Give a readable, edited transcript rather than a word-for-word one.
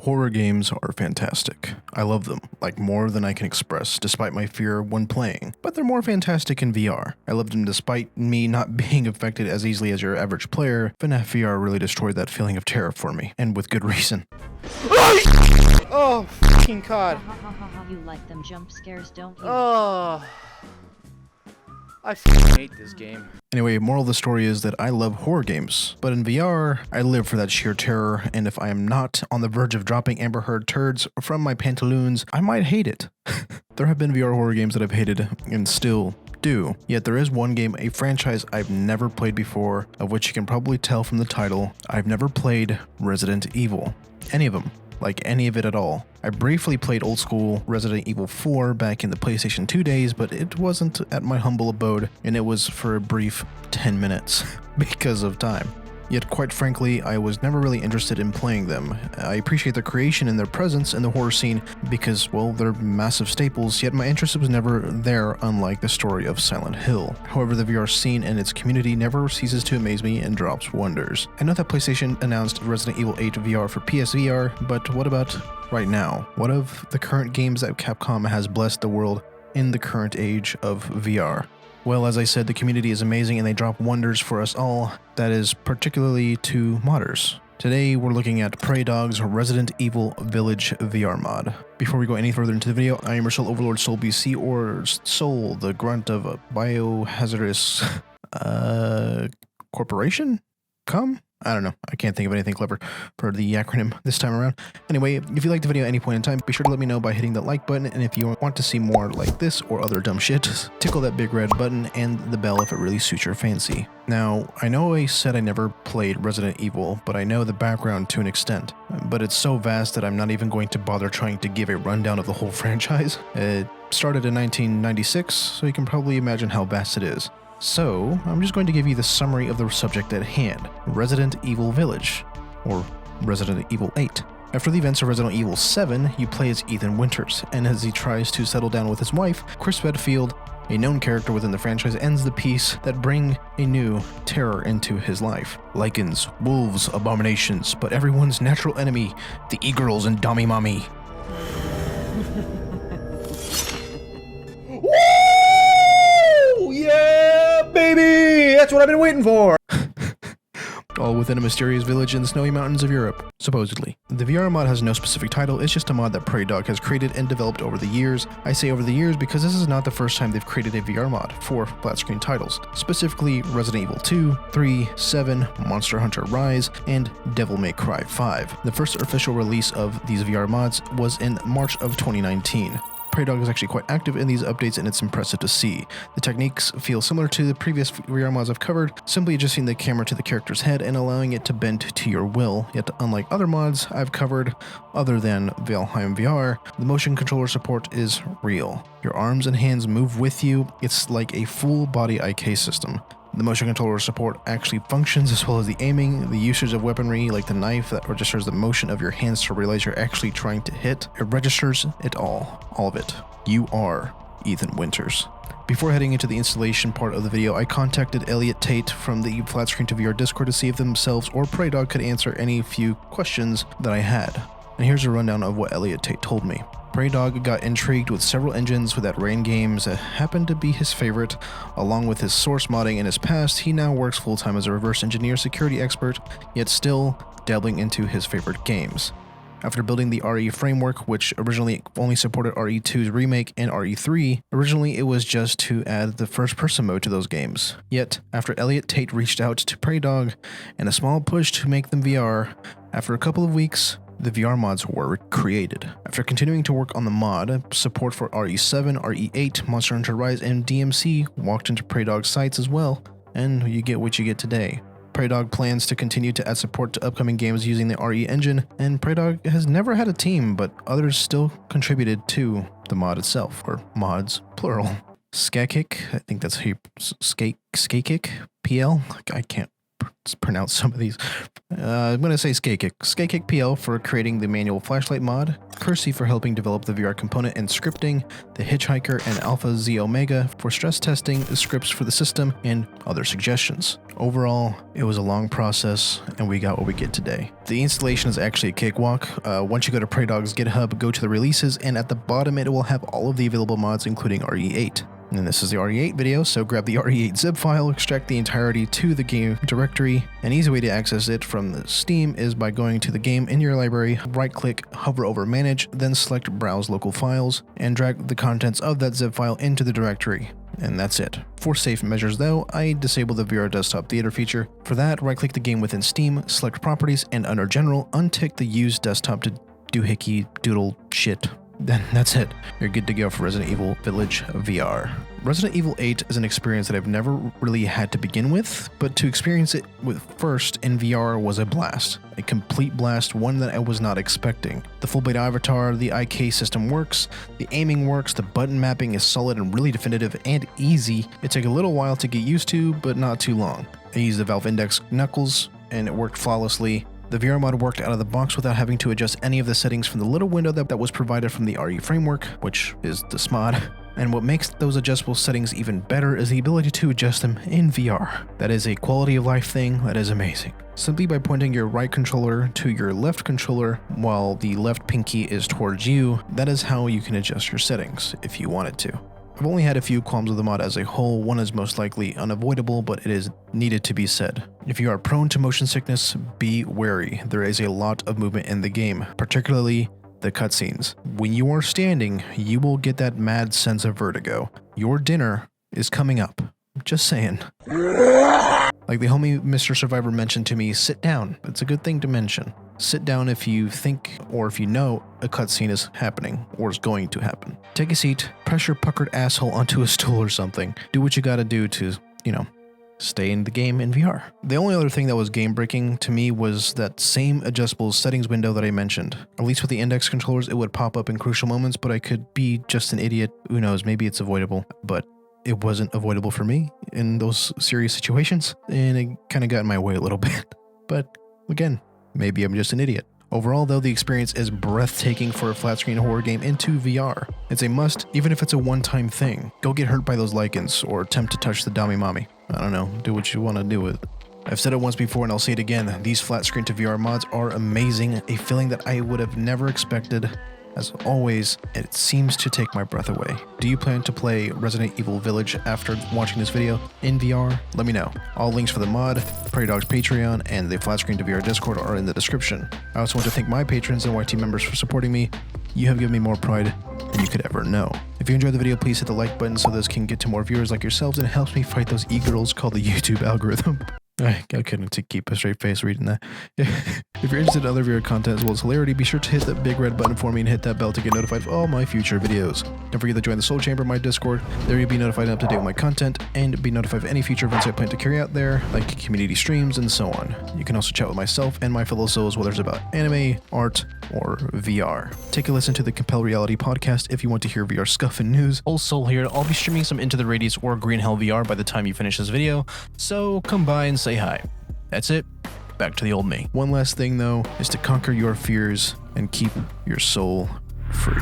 Horror games are fantastic. I love them, like more than I can express, despite my fear when playing. But they're more fantastic in VR. I love them despite me not being affected as easily as your average player. FNAF VR really destroyed that feeling of terror for me, and with good reason. Oh, fucking God. You like them jump scares, don't you? Oh. I fucking hate this game. Anyway, moral of the story is that I love horror games, but in VR, I live for that sheer terror, and if I am not on the verge of dropping Amber Heard turds from my pantaloons, I might hate it. There have been VR horror games that I've hated, and still do. Yet there is one game, a franchise I've never played before, of which you can probably tell from the title. I've never played Resident Evil. Any of them. Like any of it at all. I briefly played old school Resident Evil 4 back in the PlayStation 2 days, but it wasn't at my humble abode, and it was for a brief 10 minutes because of time. Yet quite frankly, I was never really interested in playing them. I appreciate their creation and their presence in the horror scene because, well, they're massive staples, yet my interest was never there, unlike the story of Silent Hill. However, the VR scene and its community never ceases to amaze me and drops wonders. I know that PlayStation announced Resident Evil 8 VR for PSVR, but what about right now? What of the current games that Capcom has blessed the world in the current age of VR? Well, as I said, the community is amazing and they drop wonders for us all, that is particularly to modders. Today, we're looking at Prey Dog's Resident Evil Village VR mod. Before we go any further into the video, I am your Soul Overlord SoulBC, or Soul, the grunt of a biohazardous corporation? I don't know. I can't think of anything clever for the acronym this time around. Anyway, if you liked the video at any point in time, be sure to let me know by hitting that like button, and if you want to see more like this or other dumb shit, tickle that big red button and the bell if it really suits your fancy. Now, I know I said I never played Resident Evil, but I know the background to an extent. But it's so vast that I'm not even going to bother trying to give a rundown of the whole franchise. It started in 1996, so you can probably imagine how vast it is. So, I'm just going to give you the summary of the subject at hand, Resident Evil Village, or Resident Evil 8. After the events of Resident Evil 7, you play as Ethan Winters, and as he tries to settle down with his wife, Chris Redfield, a known character within the franchise, ends the piece that bring a new terror into his life. Lycans, wolves, abominations, but everyone's natural enemy, the e-girls and Dommy Mommy. Woo! Yeah, baby! That's what I've been waiting for! All within a mysterious village in the snowy mountains of Europe, supposedly. The VR mod has no specific title, it's just a mod that Prey Dog has created and developed over the years. I say over the years because this is not the first time they've created a VR mod for flat screen titles, specifically Resident Evil 2, 3, 7, Monster Hunter Rise, and Devil May Cry 5. The first official release of these VR mods was in March of 2019. Prey Dog is actually quite active in these updates, and it's impressive to see. The techniques feel similar to the previous VR mods I've covered, simply adjusting the camera to the character's head and allowing it to bend to your will. Yet unlike other mods I've covered, other than Valheim VR, the motion controller support is real. Your arms and hands move with you. It's like a full body IK system. The motion controller support actually functions, as well as the aiming, the usage of weaponry like the knife that registers the motion of your hands to realize you're actually trying to hit. It registers it all of it. You are Ethan Winters. Before heading into the installation part of the video, I contacted Elliot Tate from the Flat Screen to VR Discord to see if themselves or Prey Dog could answer any few questions that I had. And here's a rundown of what Elliot Tate told me. Prey Dog got intrigued with several engines that ran games that happened to be his favorite. Along with his source modding in his past, he now works full-time as a reverse engineer security expert, yet still dabbling into his favorite games. After building the RE framework, which originally only supported RE2's remake and RE3, originally it was just to add the first-person mode to those games. Yet, after Elliot Tate reached out to Prey Dog and a small push to make them VR, after a couple of weeks, the VR mods were created. After continuing to work on the mod, support for RE7, RE8, Monster Hunter Rise, and DMC walked into Prey Dog's sites as well, and you get what you get today. Prey Dog plans to continue to add support to upcoming games using the RE engine, and Prey Dog has never had a team, but others still contributed to the mod itself, or mods, plural. Skakick, I think that's Skakick, PL, I can't pronounce some of these. I'm going to say Skykick PL for creating the manual flashlight mod, Kersey for helping develop the VR component and scripting, The Hitchhiker and Alpha Z Omega for stress testing the scripts for the system, and other suggestions. Overall, it was a long process, and we got what we get today. The installation is actually a cakewalk. Once you go to PreyDog's GitHub, go to the releases, and at the bottom it will have all of the available mods, including RE8. And this is the RE8 video, so grab the RE8 zip file, extract the entirety to the game directory. An easy way to access it from Steam is by going to the game in your library, right-click, hover over Manage, then select Browse Local Files, and drag the contents of that zip file into the directory. And that's it. For safe measures though, I disabled the VR Desktop Theater feature. For that, right-click the game within Steam, select Properties, and under General, untick the Use Desktop to doohickey doodle shit. Then that's it. You're good to go for Resident Evil Village VR. Resident Evil 8 is an experience that I've never really had to begin with, but to experience it with first in VR was a blast. A complete blast, one that I was not expecting. The full beta avatar, the IK system works, the aiming works, the button mapping is solid and really definitive and easy. It took a little while to get used to, but not too long. I used the Valve Index knuckles, and it worked flawlessly. The VR mod worked out of the box without having to adjust any of the settings from the little window that was provided from the RE framework, which is this mod. And what makes those adjustable settings even better is the ability to adjust them in VR. That is a quality of life thing that is amazing. Simply by pointing your right controller to your left controller while the left pinky is towards you, that is how you can adjust your settings if you wanted to. I've only had a few qualms with the mod as a whole. One is most likely unavoidable, but it is needed to be said. If you are prone to motion sickness, be wary. There is a lot of movement in the game, particularly the cutscenes. When you are standing, you will get that mad sense of vertigo. Your dinner is coming up. Just saying. Like the homie Mr. Survivor mentioned to me, sit down. It's a good thing to mention. Sit down if you think or if you know a cutscene is happening or is going to happen. Take a seat, press your puckered asshole onto a stool or something. Do what you gotta do to, stay in the game in VR. The only other thing that was game-breaking to me was that same adjustable settings window that I mentioned. At least with the index controllers, it would pop up in crucial moments, but I could be just an idiot. Who knows, maybe it's avoidable, but it wasn't avoidable for me in those serious situations, and it kind of got in my way a little bit. But again, maybe I'm just an idiot. Overall though, the experience is breathtaking for a flat screen horror game into VR. It's a must, even if it's a one-time thing. Go get hurt by those lichens or attempt to touch the dummy mommy. I don't know, do what you want to do with it. I've said it once before and I'll say it again, these flat screen to VR mods are amazing, a feeling that I would have never expected. As always, it seems to take my breath away. Do you plan to play Resident Evil Village after watching this video in VR? Let me know. All links for the mod, PreyDog's Patreon, and the Flat Screen to VR Discord are in the description. I also want to thank my patrons and YT members for supporting me. You have given me more pride than you could ever know. If you enjoyed the video, please hit the like button so this can get to more viewers like yourselves and it helps me fight those e-girls called the YouTube algorithm. I couldn't keep a straight face reading that. If you're interested in other VR content as well as hilarity, be sure to hit that big red button for me and hit that bell to get notified of all my future videos. Don't forget to join the Soul Chamber, my Discord. There you'll be notified and up to date with my content and be notified of any future events I plan to carry out there, like community streams and so on. You can also chat with myself and my fellow souls, whether it's about anime, art, or VR. Take a listen to the Compel Reality podcast if you want to hear VR scuff and news. Old Soul here. I'll be streaming some Into the Radius or Green Hell VR by the time you finish this video, so come by and say hi. That's it. Back to the old me. One last thing though is to conquer your fears and keep your soul free.